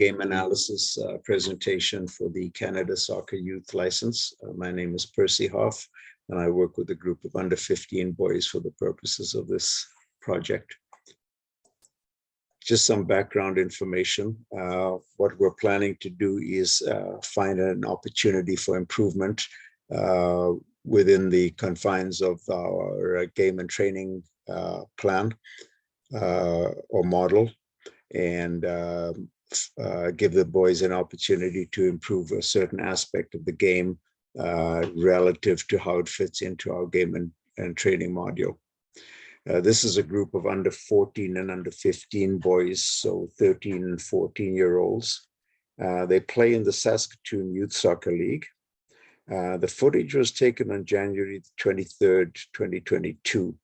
game analysis presentation for the Canada Soccer Youth License. My name is Percy Hoff, and I work with a group of under 15 boys for the purposes of this project. Just some background information. What we're planning to do is find an opportunity for improvement within the confines of our game and training plan or model, and give the boys an opportunity to improve a certain aspect of the game relative to how it fits into our game and training module. This is a group of under 14 and under 15 boys, so 13 and 14-year-olds. They play in the Saskatoon Youth Soccer League. The footage was taken on January 23rd, 2022.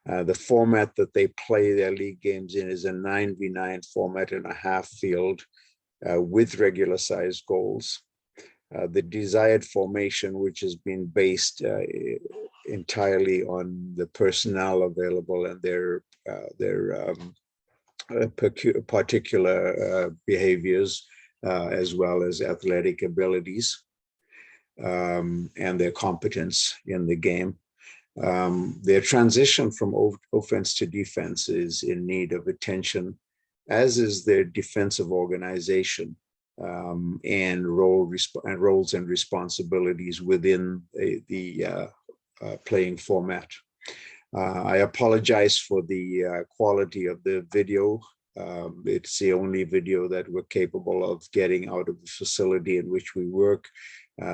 The format that they play their league games in is a 9v9 format in a half field with regular sized goals. The desired formation, which has been based entirely on the personnel available and their particular behaviors, as well as athletic abilities and their competence in the game. Their transition from offense to defense is in need of attention, as is their defensive organization and roles and responsibilities within the playing format. I apologize for the quality of the video. It's the only video that we're capable of getting out of the facility in which we work.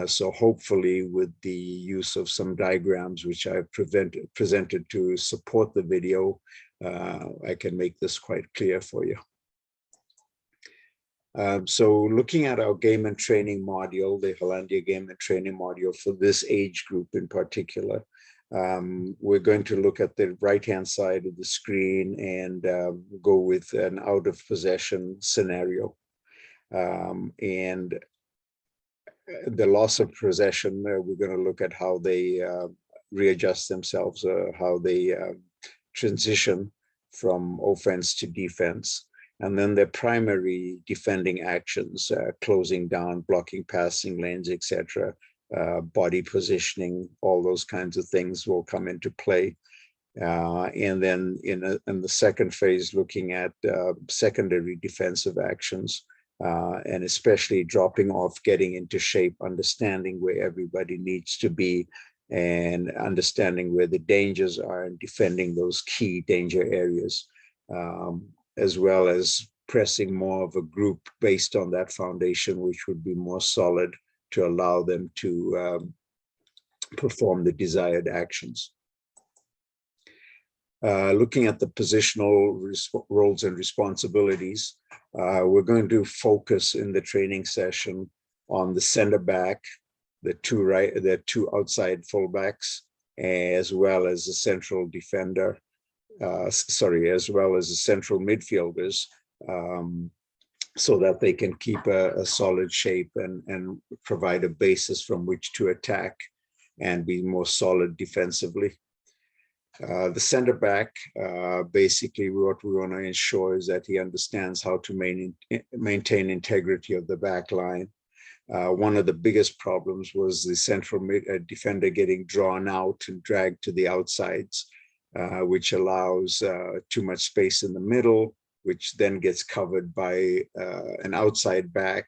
So hopefully with the use of some diagrams, which I've presented to support the video, I can make this quite clear for you. So looking at our game and training module, the Hollandia game and training module for this age group in particular, we're going to look at the right-hand side of the screen and go with an out of possession scenario. And the loss of possession, we're going to look at how they readjust themselves, how they transition from offense to defense, and then their primary defending actions, closing down, blocking passing lanes, etc., body positioning, all those kinds of things will come into play. And then in the second phase, looking at secondary defensive actions, and especially dropping off, getting into shape, understanding where everybody needs to be, and understanding where the dangers are and defending those key danger areas, as well as pressing more of a group based on that foundation, which would be more solid to allow them to perform the desired actions. Looking at the positional roles and responsibilities, we're going to focus in the training session on the center back, the two outside fullbacks, as well as the central defender, as well as the central midfielders, so that they can keep a solid shape and provide a basis from which to attack and be more solid defensively. The center back, basically what we want to ensure is that he understands how to maintain integrity of the back line. One of the biggest problems was the central defender getting drawn out and dragged to the outsides, which allows too much space in the middle, which then gets covered by an outside back,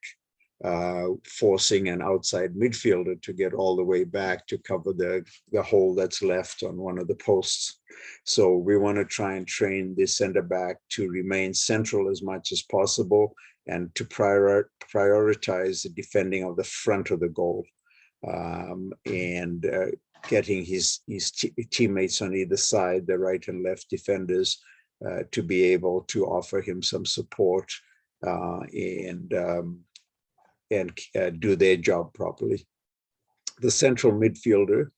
forcing an outside midfielder to get all the way back to cover the hole that's left on one of the posts. So we want to try and train the center back to remain central as much as possible and to prioritize the defending of the front of the goal, and getting his teammates on either side, the right and left defenders, to be able to offer him some support and do their job properly. The central midfielder,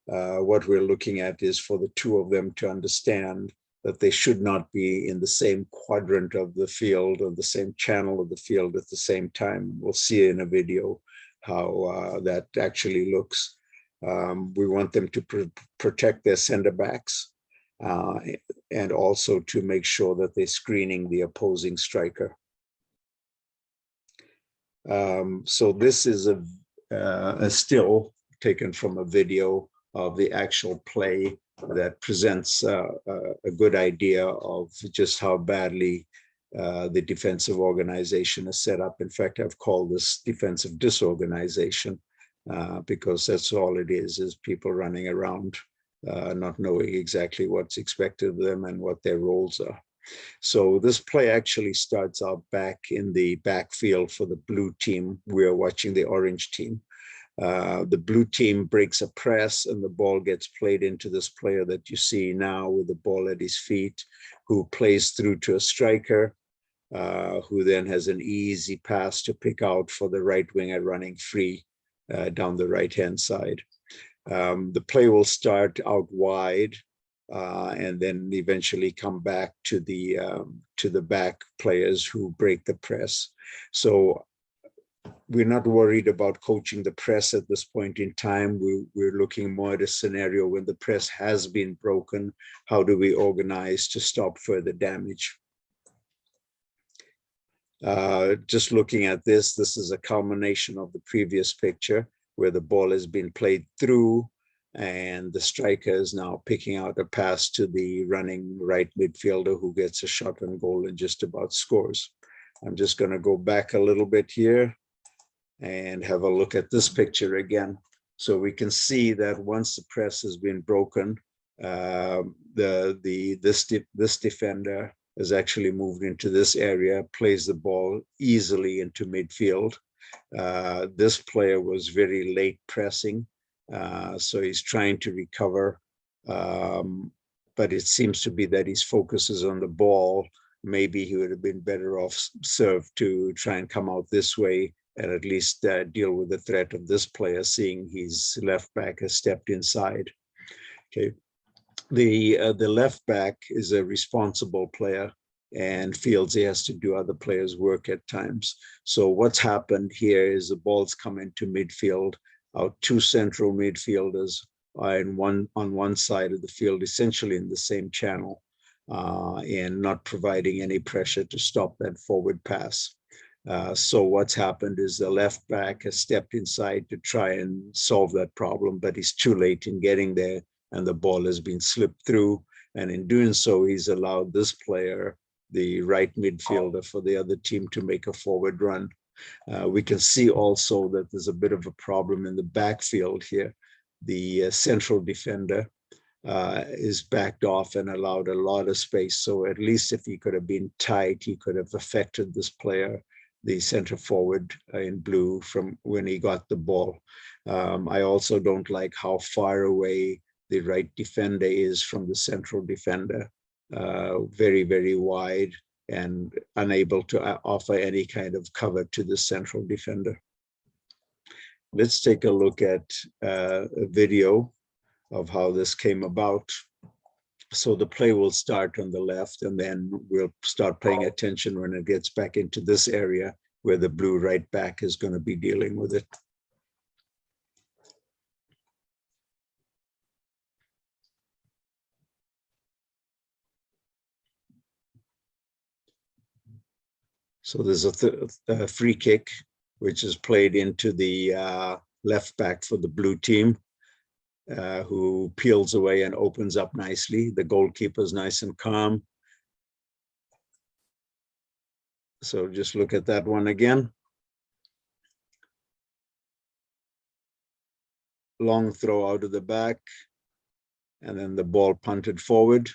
what we're looking at is for the two of them to understand that they should not be in the same quadrant of the field or the same channel of the field at the same time. We'll see in a video how that actually looks. We want them to protect their center backs and also to make sure that they're screening the opposing striker. So this is a still taken from a video of the actual play that presents a good idea of just how badly the defensive organization is set up. In fact, I've called this defensive disorganization because that's all it is people running around, not knowing exactly what's expected of them and what their roles are. So this play actually starts out back in the backfield for the blue team. We're watching the orange team. The blue team breaks a press and the ball gets played into this player that you see now with the ball at his feet, who plays through to a striker, who then has an easy pass to pick out for the right winger running free down the right-hand side. The play will start out wide and then eventually come back to the back players who break the press. So we're not worried about coaching the press at this point in time. We're looking more at a scenario when the press has been broken. How do we organize to stop further damage? Just looking at this is a culmination of the previous picture where the ball has been played through and the striker is now picking out a pass to the running right midfielder who gets a shot on goal and just about scores. I'm just going to go back a little bit here and have a look at this picture again. So we can see that once the press has been broken, this defender has actually moved into this area, plays the ball easily into midfield. This player was very late pressing, so he's trying to recover, but it seems to be that his focus is on the ball. Maybe he would have been better off served to try and come out this way and at least deal with the threat of this player, seeing his left back has stepped inside. Okay, the left back is a responsible player and feels he has to do other players' work at times. So what's happened here is the ball's come into midfield. Our two central midfielders are on one side of the field, essentially in the same channel, and not providing any pressure to stop that forward pass. So what's happened is the left back has stepped inside to try and solve that problem, but he's too late in getting there and the ball has been slipped through. And in doing so, he's allowed this player, the right midfielder for the other team, to make a forward run. We can see also that there's a bit of a problem in the backfield here. The central defender is backed off and allowed a lot of space. So at least if he could have been tight, he could have affected this player, the center forward in blue, from when he got the ball. I also don't like how far away the right defender is from the central defender, very, very wide and unable to offer any kind of cover to the central defender. Let's take a look at a video of how this came about. So the play will start on the left, and then we'll start paying attention when it gets back into this area where the blue right back is going to be dealing with it. So there's a free kick, which is played into the left back for the blue team, who peels away and opens up nicely. The goalkeeper's nice and calm. So just look at that one again. Long throw out of the back, and then the ball punted forward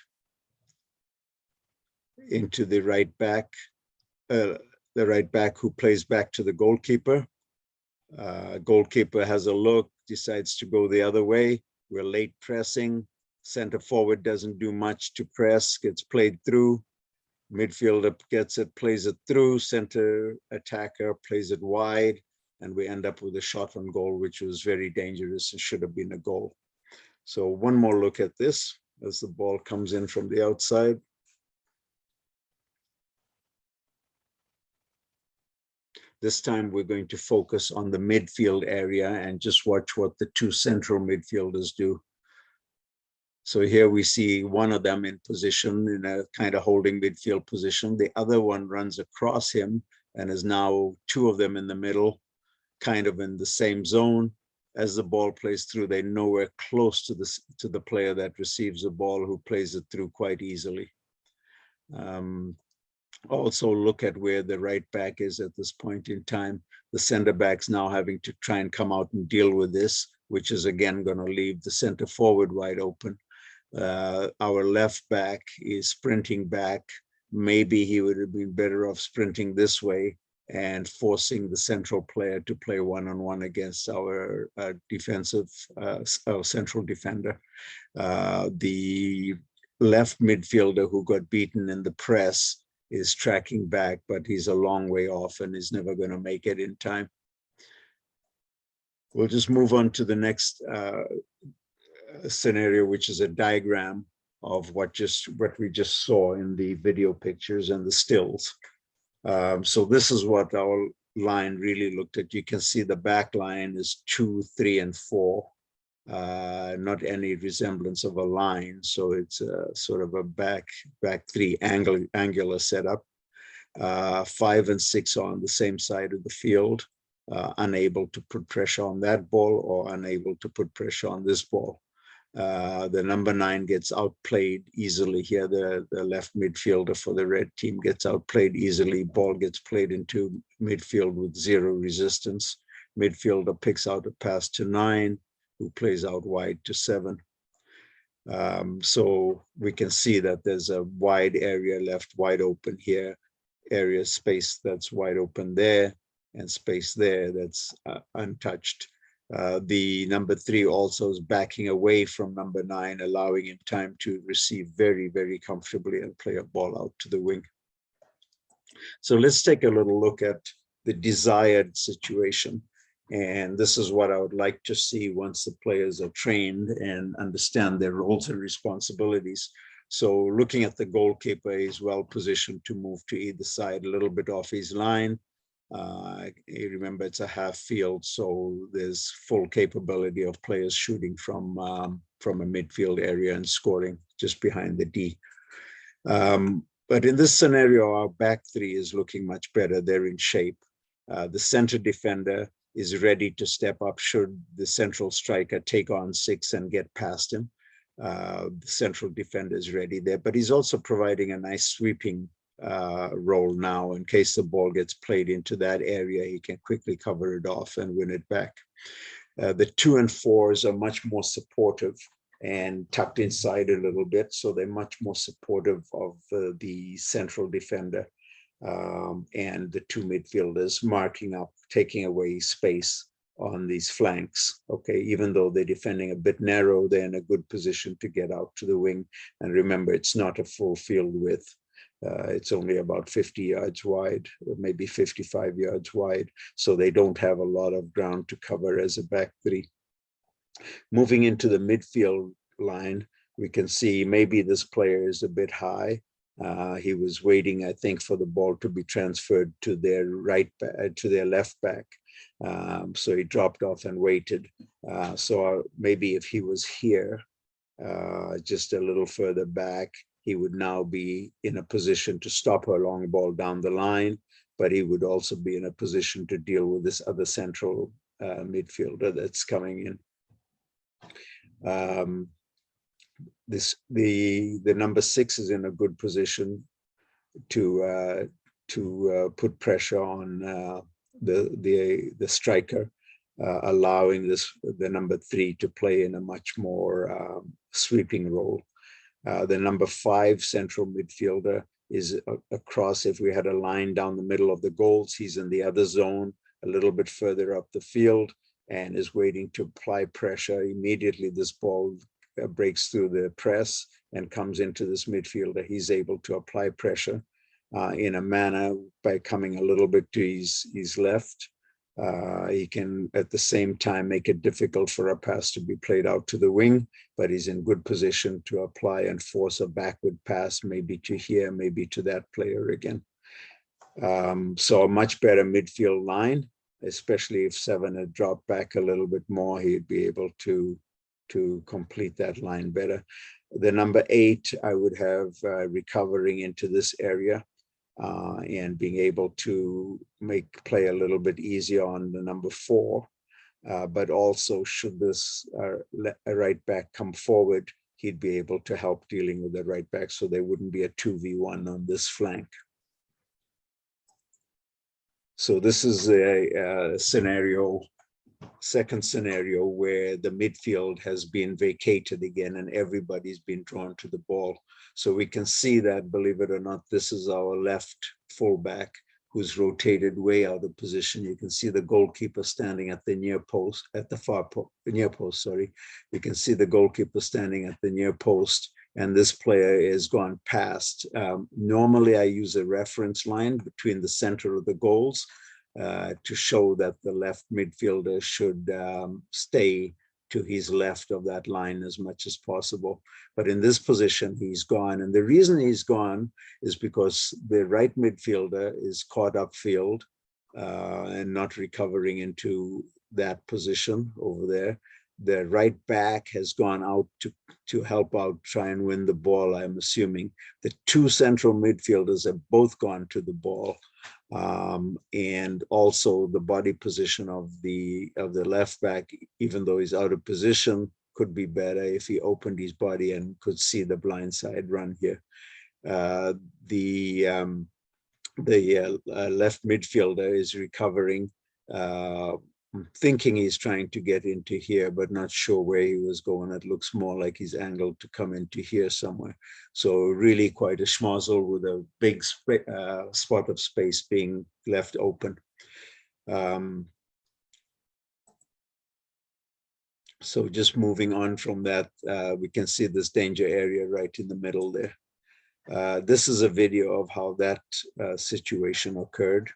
into the right back who plays back to the goalkeeper. Goalkeeper has a look, decides to go the other way. We're late pressing. Center forward doesn't do much to press, gets played through. Midfielder gets it, plays it through. Center attacker plays it wide, and we end up with a shot on goal, which was very dangerous and should have been a goal. So one more look at this as the ball comes in from the outside. This time we're going to focus on the midfield area and just watch what the two central midfielders do. So here we see one of them in position, in a kind of holding midfield position. The other one runs across him and is now two of them in the middle, kind of in the same zone. As the ball plays through, they're nowhere close to the player that receives the ball, who plays it through quite easily. Also look at where the right back is at this point in time. The center back's now having to try and come out and deal with this, which is again going to leave the center forward wide open. Our left back is sprinting back. Maybe he would have been better off sprinting this way and forcing the central player to play one-on-one against our defensive, our central defender. The left midfielder who got beaten in the press is tracking back, but he's a long way off and is never going to make it in time. We'll just move on to the next scenario, which is a diagram of what we just saw in the video pictures and the stills. So this is what our line really looked at. You can see the back line is 2, 3, and 4. Not any resemblance of a line, so it's a sort of a back three angular setup. 5 and 6 are on the same side of the field, unable to put pressure on that ball or unable to put pressure on this ball. The number 9 gets outplayed easily here. The left midfielder for the red team gets outplayed easily. Ball gets played into midfield with 0 resistance. Midfielder picks out a pass to 9, who plays out wide to 7. So we can see that there's a wide area left wide open here, area space that's wide open there, and space there that's untouched. The number 3 also is backing away from number 9, allowing him time to receive very, very comfortably and play a ball out to the wing. So let's take a little look at the desired situation. And this is what I would like to see once the players are trained and understand their roles and responsibilities. So looking at the goalkeeper, he's well positioned to move to either side, a little bit off his line. You remember it's a half field, so there's full capability of players shooting from a midfield area and scoring just behind the D. But in this scenario, our back 3 is looking much better. They're in shape. The center defender is ready to step up should the central striker take on 6 and get past him. The central defender is ready there, but he's also providing a nice sweeping role now. In case the ball gets played into that area, he can quickly cover it off and win it back. The 2 and 4s are much more supportive and tucked inside a little bit, so they're much more supportive of the central defender. And the 2 midfielders marking up, taking away space on these flanks. Okay, even though they're defending a bit narrow, they're in a good position to get out to the wing. And remember, it's not a full field width. It's only about 50 yards wide, or maybe 55 yards wide. So they don't have a lot of ground to cover as a back 3. Moving into the midfield line, we can see maybe this player is a bit high. He was waiting, I think, for the ball to be transferred to their to their left back. So he dropped off and waited. So maybe if he was here, just a little further back, he would now be in a position to stop a long ball down the line, but he would also be in a position to deal with this other central midfielder that's coming in. The number 6 is in a good position to put pressure on the striker, allowing the number 3 to play in a much more sweeping role. The number 5 central midfielder is across. If we had a line down the middle of the goals, he's in the other zone, a little bit further up the field, and is waiting to apply pressure. Immediately this ball breaks through the press and comes into this midfielder. He's able to apply pressure in a manner by coming a little bit to his left. He can at the same time make it difficult for a pass to be played out to the wing, but he's in good position to apply and force a backward pass, maybe to here, maybe to that player again. So a much better midfield line, especially if 7 had dropped back a little bit more, he'd be able to complete that line better. The number 8, I would have recovering into this area. and being able to make play a little bit easier on the number 4. But also, should this right back come forward, he'd be able to help dealing with the right back, so there wouldn't be a 2v1 on this flank. So this is a scenario, second scenario, where the midfield has been vacated again and everybody's been drawn to the ball. So we can see that, believe it or not, this is our left fullback who's rotated way out of position. You can see the goalkeeper standing at the near post, at the far near post, sorry. You can see the goalkeeper standing at the near post, and this player is gone past. Normally, I use a reference line between the center of the goals to show that the left midfielder should stay to his left of that line as much as possible. But in this position, he's gone. And the reason he's gone is because the right midfielder is caught upfield and not recovering into that position over there. The right back has gone out to help out, try and win the ball, I'm assuming. The 2 central midfielders have both gone to the ball. And also the body position of the left back, even though he's out of position, could be better if he opened his body and could see the blind side run here. The left midfielder is recovering, thinking he's trying to get into here, but not sure where he was going. It looks more like he's angled to come into here somewhere. So really quite a schmozzle with a big spot of space being left open. So just moving on from that, we can see this danger area right in the middle there. This is a video of how that situation occurred.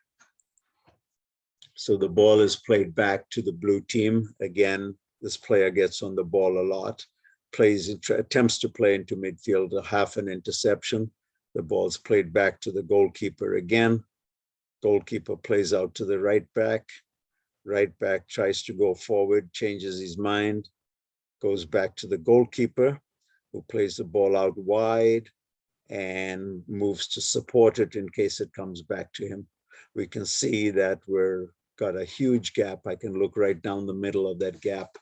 So the ball is played back to the blue team. Again, this player gets on the ball a lot, attempts to play into midfield, half an interception. The ball's played back to the goalkeeper again. Goalkeeper plays out to the right back. Right back tries to go forward, changes his mind, goes back to the goalkeeper, who plays the ball out wide and moves to support it in case it comes back to him. We can see that we're got a huge gap. I can look right down the middle of that gap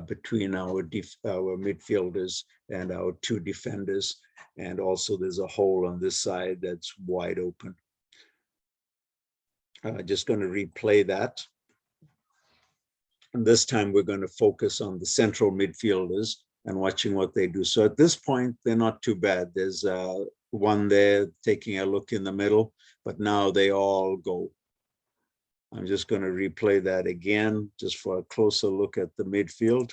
between our midfielders and our 2 defenders. And also there's a hole on this side that's wide open. Just going to replay that. And this time we're going to focus on the central midfielders and watching what they do. So at this point, they're not too bad. There's one there taking a look in the middle, but now they all go. I'm just going to replay that again, just for a closer look at the midfield.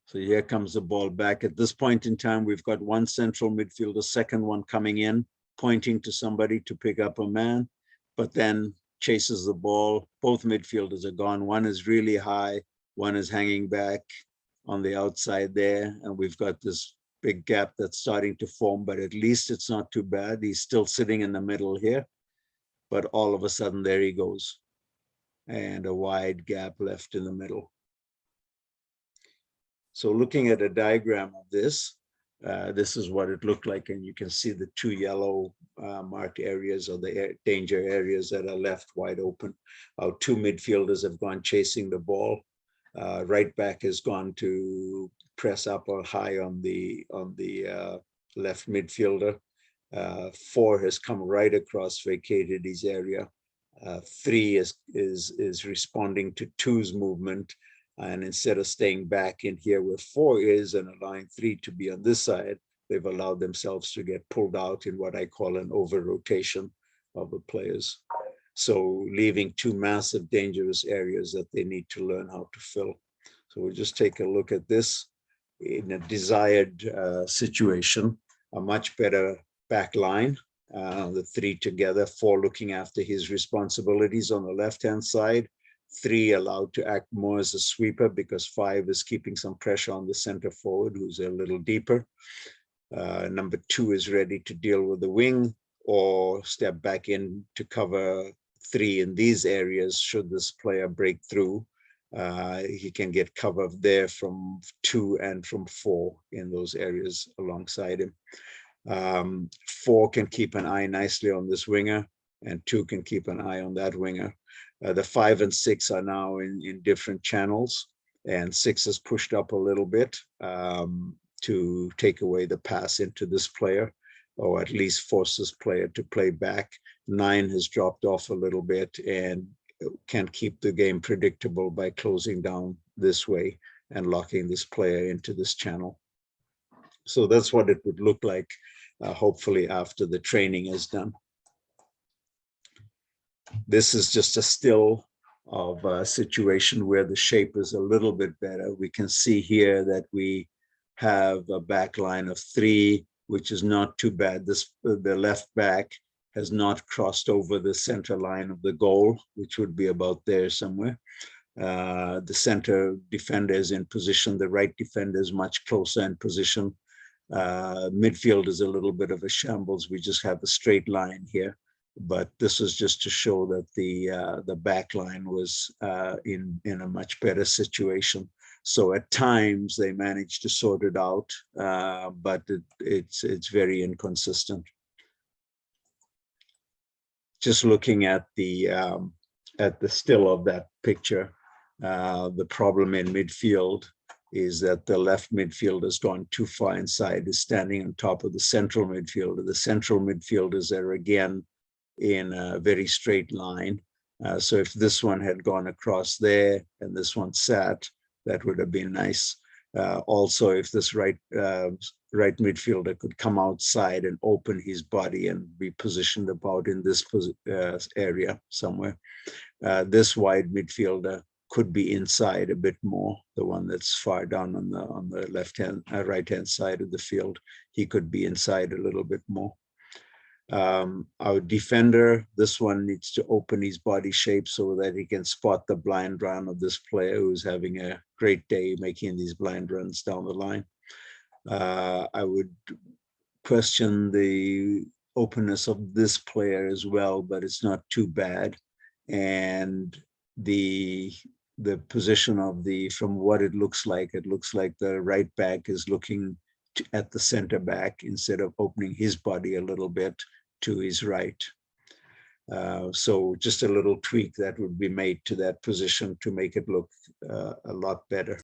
So here comes the ball back. At this point in time, we've got 1 central midfielder, second one coming in, pointing to somebody to pick up a man, but then chases the ball. Both midfielders are gone. One is really high, one is hanging back on the outside there, and we've got this big gap that's starting to form, but at least it's not too bad. He's still sitting in the middle here, but all of a sudden there he goes, and a wide gap left in the middle. So looking at a diagram of this, this is what it looked like, and you can see the 2 yellow marked areas, or the danger areas, that are left wide open. Our 2 midfielders have gone chasing the ball. Right back has gone to press up or high on the left midfielder. 4 has come right across, vacated his area. 3 is responding to 2's movement, and instead of staying back in here where 4 is and allowing 3 to be on this side, they've allowed themselves to get pulled out in what I call an over-rotation of the players. So leaving 2 massive dangerous areas that they need to learn how to fill. So we'll just take a look at this in a desired situation. A much better back line, the 3 together, 4 looking after his responsibilities on the left-hand side, 3 allowed to act more as a sweeper because 5 is keeping some pressure on the center forward, who's a little deeper. Number 2 is ready to deal with the wing or step back in to cover 3 in these areas. Should this player break through, he can get cover there from 2 and from 4 in those areas alongside him. 4 can keep an eye nicely on this winger, and 2 can keep an eye on that winger. The 5 and 6 are now in different channels, and 6 is pushed up a little bit to take away the pass into this player, or at least force this player to play back. 9 has dropped off a little bit and can keep the game predictable by closing down this way and locking this player into this channel. So that's what it would look like, hopefully after the training is done. This is just a still of a situation where the shape is a little bit better. We can see here that we have a back line of 3, which is not too bad. The left back has not crossed over the center line of the goal, which would be about there somewhere. The center defender is in position. The right defender is much closer in position. Midfield is a little bit of a shambles. We just have a straight line here, but this is just to show that the back line was in a much better situation. So at times they managed to sort it out, but it's very inconsistent. Just looking at the still of that picture, the problem in midfield is that the left midfielder has gone too far inside, is standing on top of the central midfielder. The central midfielders are again in a very straight line. So if this one had gone across there and this one sat, that would have been nice. Also, if this right midfielder could come outside and open his body and be positioned about in this area somewhere. This wide midfielder could be inside a bit more, the one that's far down on the right hand side of the field. He could be inside a little bit more. Our defender, this one needs to open his body shape so that he can spot the blind run of this player who's having a great day making these blind runs down the line. I would question the openness of this player as well, but it's not too bad. And the position of from what it looks like the right back is looking at the center back instead of opening his body a little bit to his right. So just a little tweak that would be made to that position to make it look a lot better.